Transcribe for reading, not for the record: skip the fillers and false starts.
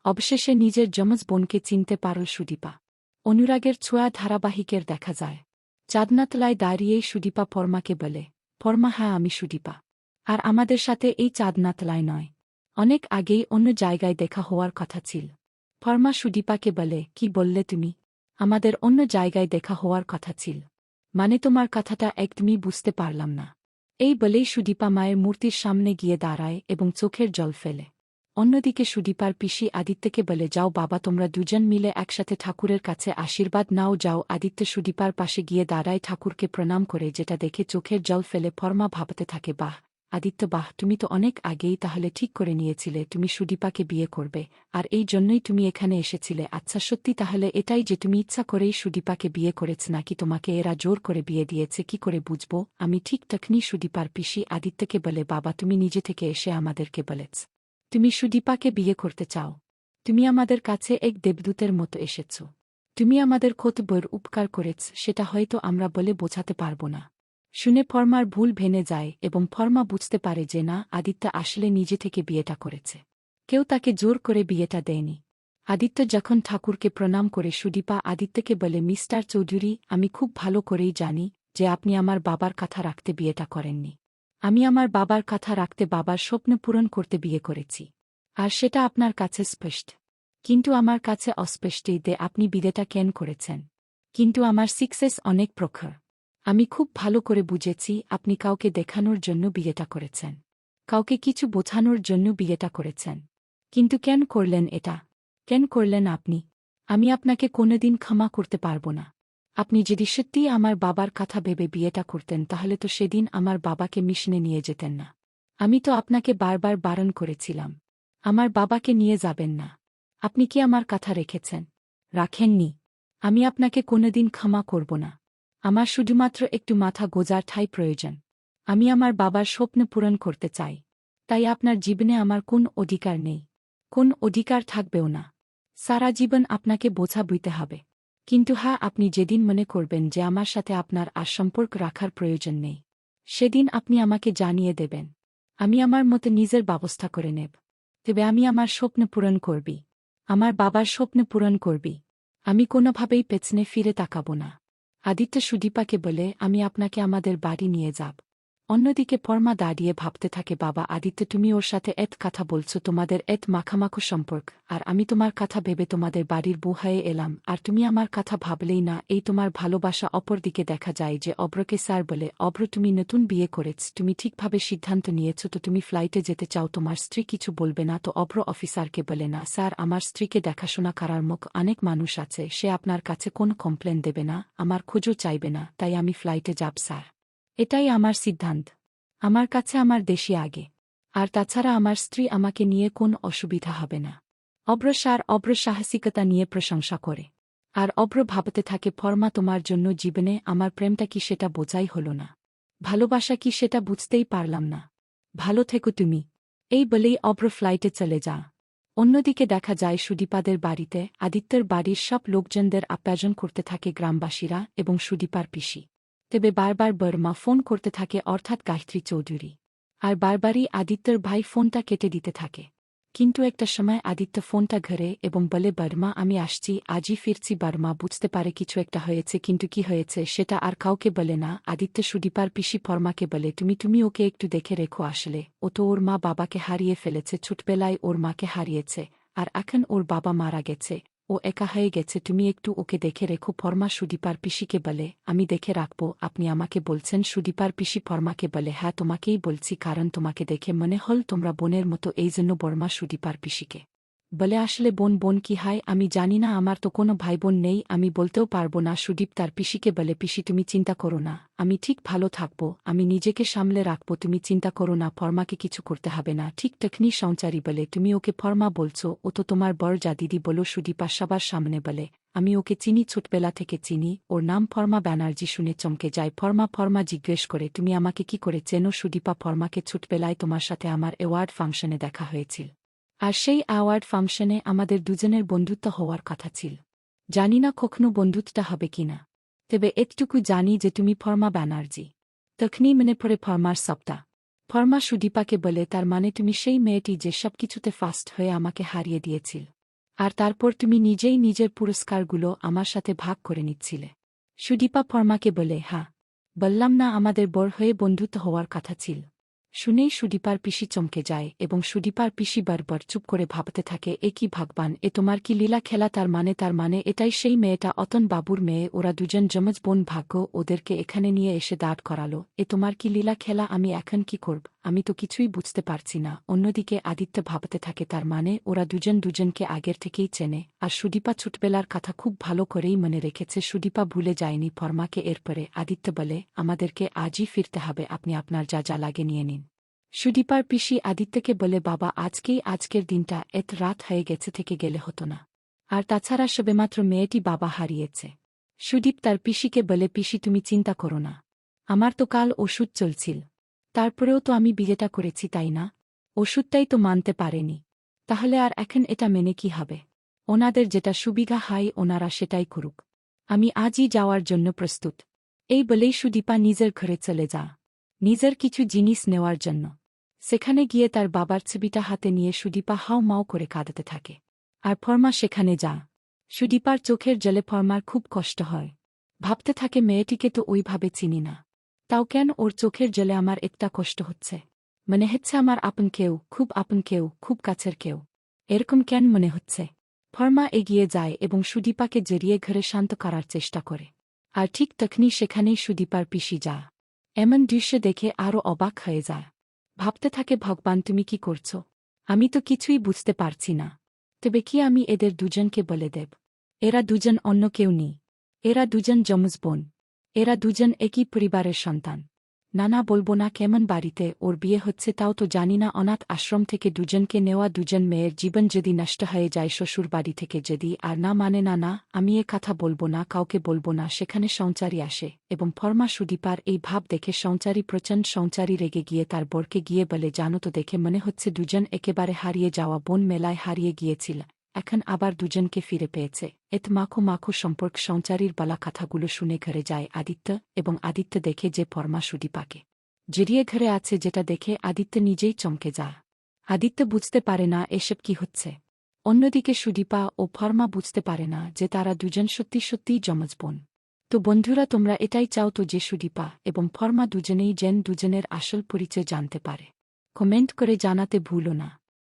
অবশেষে নিজের যমজ বোনকে চিনতে পারল সুদীপা। অনুরাগের ছোঁয়া ধারাবাহিকের দেখা যায়। চাঁদনাতলায় দাঁড়িয়েই সুদীপা ফর্মাকে বলে, ফর্মা, হ্যাঁ আমি সুদীপা। আর আমাদের সাথে এই চাঁদনাতলায় নয়, অনেক আগেই অন্য জায়গায় দেখা হওয়ার কথা ছিল। ফর্মা সুদীপাকে বলে, কি বললে তুমি? আমাদের অন্য জায়গায় দেখা হওয়ার কথা ছিল মানে তোমার কথাটা একদমই বুঝতে পারলাম না। এই বলেই সুদীপা মায়ের মূর্তির সামনে গিয়ে দাঁড়ায় এবং চোখের জল ফেলে। অন্যদিকে সুদীপার পিসি আদিত্যকে বলে, যাও বাবা, তোমরা দুজন মিলে একসাথে ঠাকুরের কাছে আশীর্বাদ নাও যাও। আদিত্য সুদীপার পাশে গিয়ে দাঁড়ায়, ঠাকুরকে প্রণাম করে, যেটা দেখে চোখের জল ফেলে ফর্মা ভাবতে থাকে, বাহ আদিত্য, বাহ, তুমি তো অনেক আগেই তাহলে ঠিক করে নিয়েছিলে তুমি সুদীপাকে বিয়ে করবে, আর এই জন্যই তুমি এখানে এসেছিলে। আচ্ছা, সত্যি তাহলে এটাই যে তুমি ইচ্ছা করেই সুদীপাকে বিয়ে করেছ, নাকি তোমাকে এরা জোর করে বিয়ে দিয়েছে? কি করে বুঝবো আমি? ঠিক তখনই সুদীপার পিসি আদিত্যকে বলে, বাবা, তুমি নিজে থেকে এসে আমাদেরকে বলেছ তুমি সুদীপাকে বিয়ে করতে চাও। তুমি আমাদের কাছে এক দেবদূতের মতো এসেছ। তুমি আমাদের কত বড় উপকার করেছ সেটা হয়তো আমরা বলে বোঝাতে পারব না। শুনে ফর্মার ভুল ভেঙে যায় এবং ফর্মা বুঝতে পারে যে না, আদিত্য আসলে নিজে থেকে বিয়েটা করেছে, কেউ তাকে জোর করে বিয়েটা দেয়নি। আদিত্য যখন ঠাকুরকে প্রণাম করে, সুদীপা আদিত্যকে বলে, মিস্টার চৌধুরী, আমি খুব ভালো করেই জানি যে আপনি আমার বাবার কথা রাখতে বিয়েটা করেননি। আমি আমার বাবার কথা রাখতে, বাবার স্বপ্ন পূরণ করতে বিয়ে করেছি, আর সেটা আপনার কাছে স্পষ্ট। কিন্তু আমার কাছে অস্পষ্টই যে আপনি বিয়েটা কেন করেছেন। কিন্তু আমার সাকসেস অনেক প্রখর। আমি খুব ভালো করে বুঝেছি আপনি কাউকে দেখানোর জন্য বিয়েটা করেছেন, কাউকে কিছু বোঝানোর জন্য বিয়েটা করেছেন। কিন্তু কেন করলেন এটা? কেন করলেন আপনি? আমি আপনাকে কোনোদিন ক্ষমা করতে পারব না। আপনি যদি সত্যিই আমার বাবার কথা ভেবে বিয়েটা করতেন, তাহলে তো সেদিন আমার বাবাকে মিশনে নিয়ে যেতেন না। আমি তো আপনাকে বারবার বারণ করেছিলাম আমার বাবাকে নিয়ে যাবেন না। আপনি কি আমার কথা রেখেছেন? রাখেননি। আমি আপনাকে কোনোদিন ক্ষমা করব না। আমার শুধুমাত্র একটু মাথা গোজার ঠাঁই প্রয়োজন। আমি আমার বাবার স্বপ্ন পূরণ করতে চাই। তাই আপনার জীবনে আমার কোন অধিকার নেই, কোন অধিকার থাকবেও না। সারা জীবন আপনাকে বোঝা বইতে হবে। কিন্তু হ্যাঁ, আপনি যেদিন মনে করবেন যে আমার সাথে আপনার আর সম্পর্ক রাখার প্রয়োজন নেই, সেদিন আপনি আমাকে জানিয়ে দেবেন। আমি আমার মতো নিজের ব্যবস্থা করে নেব। তবে আমি আমার স্বপ্ন পূরণ করবি, আমার বাবার স্বপ্ন পূরণ করবি। আমি কোনোভাবেই পেছনে ফিরে তাকাব না। আদিত্য সুদীপাকে বলে, আমি আপনাকে আমাদের বাড়ি নিয়ে যাব। অন্যদিকে ফর্মা দাঁড়িয়ে ভাবতে থাকে, বাবা আদিত্য, তুমি ওর সাথে এত কথা বলছো, তোমাদের এত মাখামাখো সম্পর্ক, আর আমি তোমার কথা ভেবে তোমাদের বাড়ির বউ হয়ে এলাম, আর তুমি আমার কথা ভাবলেই না এই তোমার ভালোবাসা। অপরদিকে দেখা যায় যে অব্রকে স্যার বলে, অব্র, তুমি নতুন বিয়ে করেছ, তুমি ঠিকভাবে সিদ্ধান্ত নিয়েছ তো? তুমি ফ্লাইটে যেতে চাও, তোমার স্ত্রী কিছু বলবে না তো? অব্র অফিসারকে বলে, না স্যার, আমার স্ত্রীকে দেখাশোনা করার মুখ অনেক মানুষ আছে, সে আপনার কাছে কোনো কমপ্লেন দেবে না, আমার খোঁজও চাইবে না, তাই আমি ফ্লাইটে যাব স্যার। এটাই আমার সিদ্ধান্ত। আমার কাছে আমার দেশই আগে। আর তাছাড়া আমার স্ত্রী আমাকে নিয়ে কোন অসুবিধা হবে না। অব্র সাহসিকতা নিয়ে প্রশংসা করে। আর অব্র ভাবতে থাকে, ফর্মা, তোমার জন্য জীবনে আমার প্রেমটা কি সেটা বোঝাই হল না, ভালোবাসা কি সেটা বুঝতেই পারলাম না। ভালো থেকো তুমি। এই বলেই অব্র ফ্লাইটে চলে যা। অন্যদিকে দেখা যায় সুদীপাদের বাড়িতে আদিত্যের বাড়ির সব লোকজনদের আপ্যায়ন করতে থাকে গ্রামবাসীরা এবং সুদীপার পিসি। তবে বারবার বর্মা ফোন করতে থাকে, অর্থাৎ গায়ত্রী চৌধুরী। আর বারবারই আদিত্যর ভাই ফোনটা কেটে দিতে থাকে। কিন্তু একটা সময় আদিত্য ফোনটা ঘরে এবং বলে, বর্মা, আমি আসছি, আজই ফিরছি। বর্মা বুঝতে পারে কিছু একটা হয়েছে, কিন্তু কি হয়েছে সেটা আর কাউকে বলে না। আদিত্য সুদীপার পিসি ফর্মাকে বলে, তুমি ওকে একটু দেখে রেখো, আসলে ও তো ওর মা বাবাকে হারিয়ে ফেলেছে, ছোটবেলায় ওর মাকে হারিয়েছে, আর এখন ওর বাবা মারা গেছে, ও একা হয়ে গেছে, তুমি একটু ওকে দেখে রেখো। ফর্মা সুদীপার পিসিকে বলে, আমি দেখে রাখব। আপনি আমাকে বলছেন? সুদীপার পিসি ফর্মাকে বলে, হ্যাঁ, তোমাকেই বলছি, কারণ তোমাকে দেখে মনে হল তোমরা বোনের মতো, এই জন্য। বর্মা সুদীপার পিসিকে বলে, আসলে বোন কি হয় আমি জানি না, আমার তো কোনো ভাই বোন নেই, আমি বলতেও পারবো না। সুদীপ তার পিসিকে বলে, পিসি, তুমি চিন্তা করো না, আমি ঠিক ভালো থাকব, আমি নিজেকে সামলে রাখব, তুমি চিন্তা করো না, ফর্মাকে কিছু করতে হবে না। ঠিক তখনই সঞ্চারী বলে, তুমি ওকে ফর্মা বলছো? ও তো তোমার বড় যা দিদি। বলো সুদীপা সবার সামনে বলে, আমি ওকে চিনি, ছোটবেলা থেকে চিনি, ওর নাম ফর্মা ব্যানার্জি। শুনে চমকে যায় ফর্মা জিজ্ঞেস করে, তুমি আমাকে কি করে চেনো? সুদীপা ফর্মাকে, ছোটবেলায় তোমার সাথে আমার অ্যাওয়ার্ড ফাংশনে দেখা হয়েছিল, আর সেই অ্যাওয়ার্ড ফাংশনে আমাদের দুজনের বন্ধুত্ব হওয়ার কথা ছিল। জানি না কখনো বন্ধুত্বটা হবে কিনা, তবে এতটুকু জানি যে তুমি ফর্মা ব্যানার্জি। তখনই মনে পড়ে ফর্মার সবটা। ফর্মা সুদীপাকে বলে, তার মানে তুমি সেই মেয়েটি যে সবকিছুতে ফার্স্ট হয়ে আমাকে হারিয়ে দিয়েছিল? আর তারপর তুমি নিজেই নিজের পুরস্কারগুলো আমার সাথে ভাগ করে নিচ্ছিলে। সুদীপা ফর্মাকে বলে, হ্যাঁ, বললাম না আমাদের বড় হয়ে বন্ধুত্ব হওয়ার কথা ছিল। শুনেই সুদীপার পিসি চমকে যায় এবং সুদীপার পিসি বারবার চুপ করে ভাবতে থাকে, এ কি ভগবান, এ তোমার কি লীলা খেলা? তার মানে এটাই সেই মেয়েটা, অতন বাবুর মেয়ে, ওরা দুজন যমজ বোন, ভাগ্য ওদেরকে এখানে নিয়ে এসে দাঁড় করালো। এ তোমার কি লীলা খেলা? আমি এখন কি করব? আমি তো কিছুই বুঝতে পারছি না। অন্যদিকে আদিত্য ভাবতে থাকে, তার মানে ওরা দুজন দুজনকে আগের থেকেই চেনে, আর সুদীপা ছোটবেলার কথা খুব ভালো করেই মনে রেখেছে। সুদীপা ভুলে যায়নি ফর্মাকে। এরপরে আদিত্য বলে, আমাদেরকে আজই ফিরতে হবে, আপনি আপনার যা যা লাগে নিয়ে নিন। সুদীপার পিসি আদিত্যকে বলে, বাবা, আজকের দিনটা, এত রাত হয়ে গেছে থেকে গেলে হতো না। আর তাছাড়া সবেমাত্র মেয়েটি বাবা হারিয়েছে। সুদীপ তার পিসিকে বলে, পিসি তুমি চিন্তা করো না, আমার তো কাল ওষুধ চলছিল, তারপরেও তো আমি বিয়েটা করেছি, তাই না? ওষুধটাই তো মানতে পারেনি, তাহলে আর এখন এটা মেনে কি হবে? ওনাদের যেটা সুবিধা হয় ওনারা সেটাই করুক, আমি আজই যাওয়ার জন্য প্রস্তুত। এই বলেই সুদীপা নিজের ঘরে চলে যা, নিজের কিছু জিনিস নেওয়ার জন্য। সেখানে গিয়ে তার বাবার ছবিটা হাতে নিয়ে সুদীপা হাও মাও করে কাঁদতে থাকে। আর ফর্মা সেখানে যা। সুদীপার চোখের জলে ফর্মার খুব কষ্ট হয়। ভাবতে থাকে, মেয়েটিকে তো ওইভাবে চিনি না, তাও কেন ওর চোখের জলে আমার একটা কষ্ট হচ্ছে? মনে হচ্ছে আমার আপন কেউ, খুব আপন কেউ, খুব কাছের কেউ। এরকম কেন মনে হচ্ছে? ফর্মা এগিয়ে যায় এবং সুদীপাকে জড়িয়ে ঘরে শান্ত করার চেষ্টা করে। আর ঠিক তখনই সেখানেই সুদীপার পিসি যা। এমন দৃশ্য দেখে আরও অবাক হয়ে যায়। ভাবতে থাকে, ভগবান তুমি কি করছ? আমি তো কিছুই বুঝতে পারছি না। তবে কি আমি এদের দুজনকে বলে দেব? এরা দুজন অন্য কেউ নেই, এরা দুজন যমজ বোন, এরা দুজন একই পরিবারের সন্তান। না বলবো না, কেমন বাড়িতে ওর বিয়ে হচ্ছে তাও তো জানি না। অনাথ আশ্রম থেকে দুজনকে নেওয়া, দুজন মেয়ের জীবন যদি নষ্ট হয়ে যায় শ্বশুর বাড়ি থেকে যদি, আর না মানে না, আমি এ কথা বলবো না, কাউকে বলবো না। সেখানে সঞ্চারী আসে এবং ফর্মা সুদীপার এই ভাব দেখে সঞ্চারী রেগে গিয়ে তার বরকে গিয়ে বলে, জানো তো, দেখে মনে হচ্ছে দুজন একেবারে হারিয়ে যাওয়া বোন মেলায় হারিয়ে গিয়েছিল, এখন আবার দুজনকে ফিরে পেয়েছে। এত মাখো সম্পর্ক। সঞ্চারীর বলা কথাগুলো শুনে ঘরে যায় আদিত্য এবং আদিত্য দেখে যে ফর্মা সুদীপাকে জড়িয়ে ঘরে আছে, যেটা দেখে আদিত্য নিজেই চমকে যায়। আদিত্য বুঝতে পারে না এসব কি হচ্ছে। অন্যদিকে সুদীপা ও ফর্মা বুঝতে পারে না যে তারা দুজন সত্যিই যমজ বোন। তো বন্ধুরা, তোমরা এটাই চাও তো যে সুদীপা এবং ফর্মা দুজনেই যেন দুজনের আসল পরিচয় জানতে পারে? কমেন্ট করে জানাতে ভুলো না।